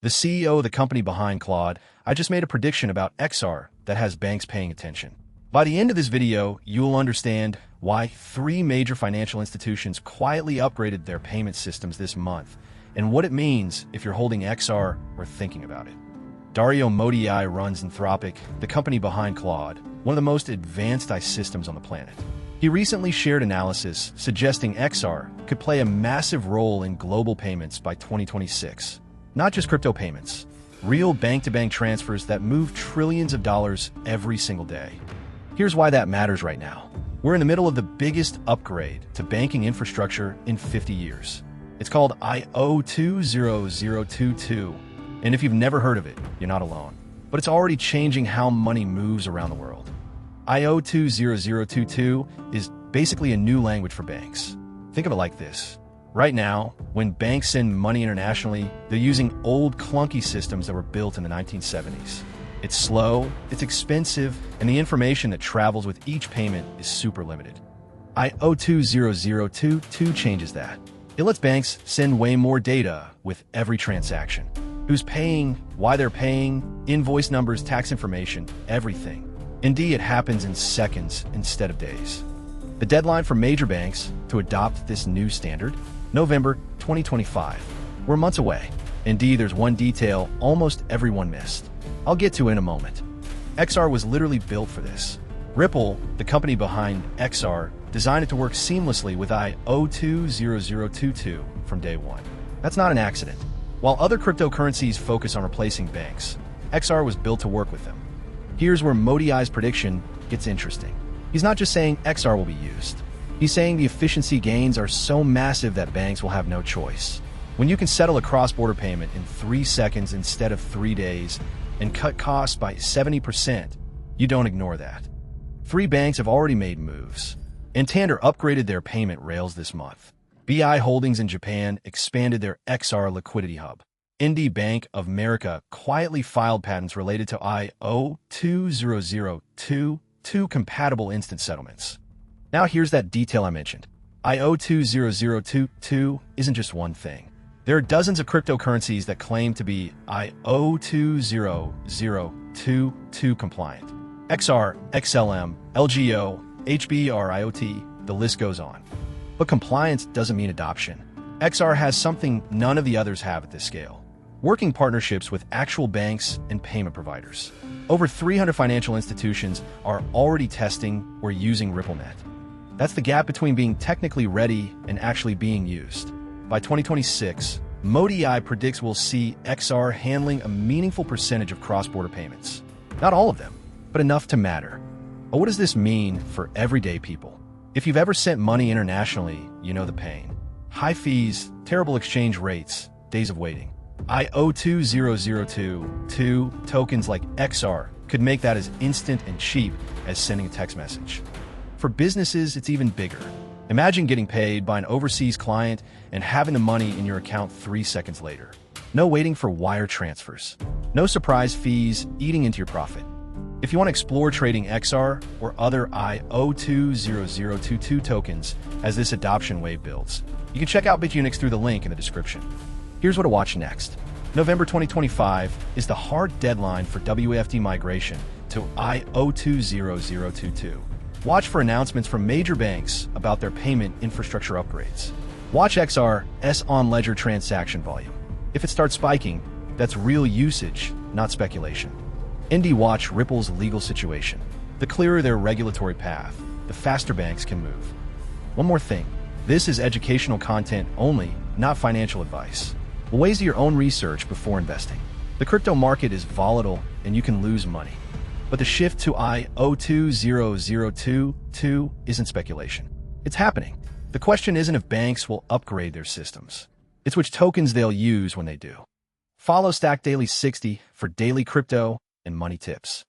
the CEO of the company behind Claude. I just made a prediction about XR that has banks paying attention. By the end of this video, you'll understand why 3 major financial institutions quietly upgraded their payment systems this month, and what it means if you're holding XR or thinking about it. Dario Amodei runs Anthropic, the company behind Claude, one of the most advanced AI systems on the planet. He recently shared analysis suggesting XR could play a massive role in global payments by 2026. Not just crypto payments, real bank-to-bank transfers that move trillions of dollars every single day. Here's why that matters right now. We're in the middle of the biggest upgrade to banking infrastructure in 50 years. It's called IO 20022, and if you've never heard of it, you're not alone. But it's already changing how money moves around the world. IO 20022 is basically a new language for banks. Think of it like this. Right now, when banks send money internationally, they're using old clunky systems that were built in the 1970s. It's slow, it's expensive, and the information that travels with each payment is super limited. IO 20022 changes that. It lets banks send way more data with every transaction. Who's paying, why they're paying, invoice numbers, tax information, everything. Indeed, it happens in seconds instead of days. The deadline for major banks to adopt this new standard? November 2025. We're months away. Indeed, there's one detail almost everyone missed. I'll get to it in a moment. XR was literally built for this. Ripple, the company behind XR, designed it to work seamlessly with IO 20022 from day one. That's not an accident. While other cryptocurrencies focus on replacing banks, XR was built to work with them. Here's where Amodei's prediction gets interesting. He's not just saying XR will be used. He's saying the efficiency gains are so massive that banks will have no choice. When you can settle a cross-border payment in 3 seconds instead of 3 days and cut costs by 70%, you don't ignore that. 3 banks have already made moves. Santander upgraded their payment rails this month. BI Holdings in Japan expanded their XR liquidity hub. Indie Bank of America quietly filed patents related to IO 20022 compatible instant settlements. Now here's that detail I mentioned. IO 20022 isn't just one thing. There are dozens of cryptocurrencies that claim to be IO 20022 compliant. XR, XLM, LGO, HBRIOT, the list goes on. But compliance doesn't mean adoption. XR has something none of the others have at this scale. Working partnerships with actual banks and payment providers. Over 300 financial institutions are already testing or using RippleNet. That's the gap between being technically ready and actually being used. By 2026, Amodei predicts we'll see XR handling a meaningful percentage of cross-border payments. Not all of them, but enough to matter. But what does this mean for everyday people? If you've ever sent money internationally, you know the pain. High fees, terrible exchange rates, days of waiting. IO 20022 tokens like XR could make that as instant and cheap as sending a text message. For businesses, it's even bigger. Imagine getting paid by an overseas client and having the money in your account 3 seconds later. No waiting for wire transfers. No surprise fees eating into your profit. If you want to explore trading XR or other IO 20022 tokens as this adoption wave builds, you can check out BitUnix through the link in the description. Here's what to watch next. November 2025 is the hard deadline for WFT migration to IO 20022. Watch for announcements from major banks about their payment infrastructure upgrades. Watch XR's on-ledger transaction volume. If it starts spiking, that's real usage, not speculation. Watch Ripple's legal situation. The clearer their regulatory path, the faster banks can move. One more thing. This is educational content only, not financial advice. Weigh your own research before investing. The crypto market is volatile and you can lose money. But the shift to IO 20022 isn't speculation. It's happening. The question isn't if banks will upgrade their systems. It's which tokens they'll use when they do. Follow Stack Daily 60 for daily crypto and money tips.